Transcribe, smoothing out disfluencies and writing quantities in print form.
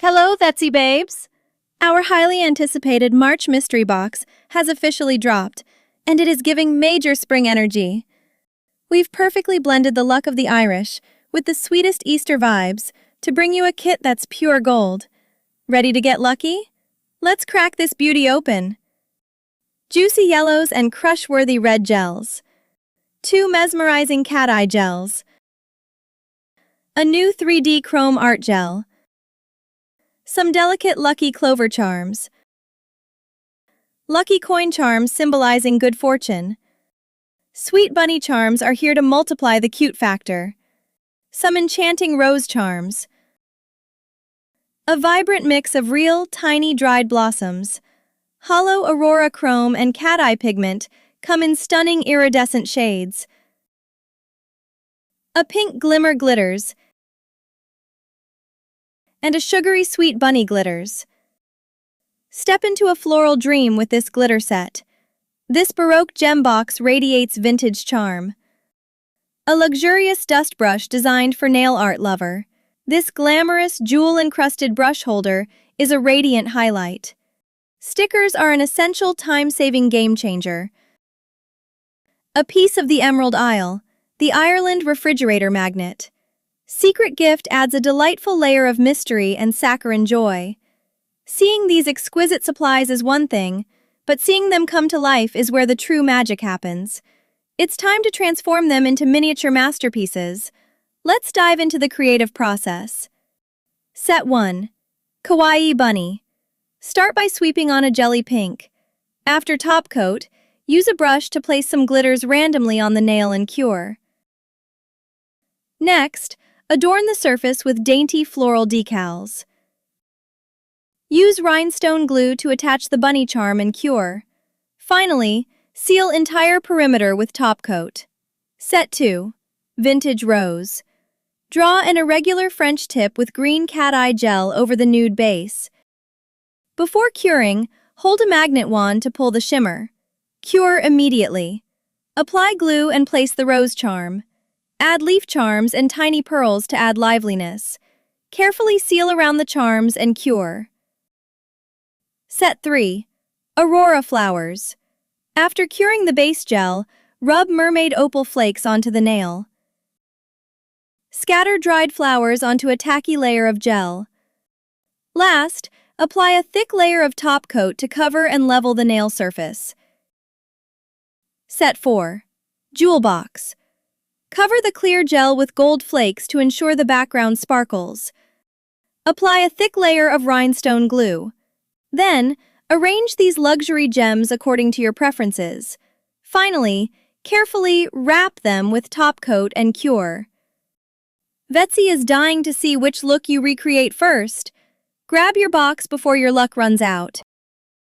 Hello, Vettsy babes! Our highly anticipated March mystery box has officially dropped, and it is giving major spring energy. We've perfectly blended the luck of the Irish with the sweetest Easter vibes to bring you a kit that's pure gold. Ready to get lucky? Let's crack this beauty open. Juicy yellows and crush-worthy red gels. 2 mesmerizing cat-eye gels. A new 3D chrome art gel. Some delicate lucky clover charms. Lucky coin charms symbolizing good fortune. Sweet bunny charms are here to multiply the cute factor. Some enchanting rose charms. A vibrant mix of real, tiny dried blossoms. Hollow aurora chrome and cat-eye pigment come in stunning iridescent shades. A pink glimmer glitters, and a sugary sweet bunny glitters. Step into a floral dream with this glitter set. This Baroque gem box radiates vintage charm. A luxurious dust brush designed for nail art lover. This glamorous, jewel-encrusted brush holder is a radiant highlight. Stickers are an essential time-saving game-changer. A piece of the Emerald Isle, the Ireland refrigerator magnet. Secret gift adds a delightful layer of mystery and saccharine joy. Seeing these exquisite supplies is one thing, but seeing them come to life is where the true magic happens. It's time to transform them into miniature masterpieces. Let's dive into the creative process. Set 1. Kawaii Bunny. Start by sweeping on a jelly pink. After top coat, use a brush to place some glitters randomly on the nail and cure. Next, adorn the surface with dainty floral decals. Use rhinestone glue to attach the bunny charm and cure. Finally, seal entire perimeter with top coat. Set 2. Vintage Rose. Draw an irregular French tip with green cat-eye gel over the nude base. Before curing, hold a magnet wand to pull the shimmer. Cure immediately. Apply glue and place the rose charm. Add leaf charms and tiny pearls to add liveliness. Carefully seal around the charms and cure. Set 3. Aurora Flowers. After curing the base gel, rub mermaid opal flakes onto the nail. Scatter dried flowers onto a tacky layer of gel. Last, apply a thick layer of top coat to cover and level the nail surface. Set 4. Jewel Box. Cover the clear gel with gold flakes to ensure the background sparkles. Apply a thick layer of rhinestone glue. Then, arrange these luxury gems according to your preferences. Finally, carefully wrap them with top coat and cure. Vettsy is dying to see which look you recreate first. Grab your box before your luck runs out.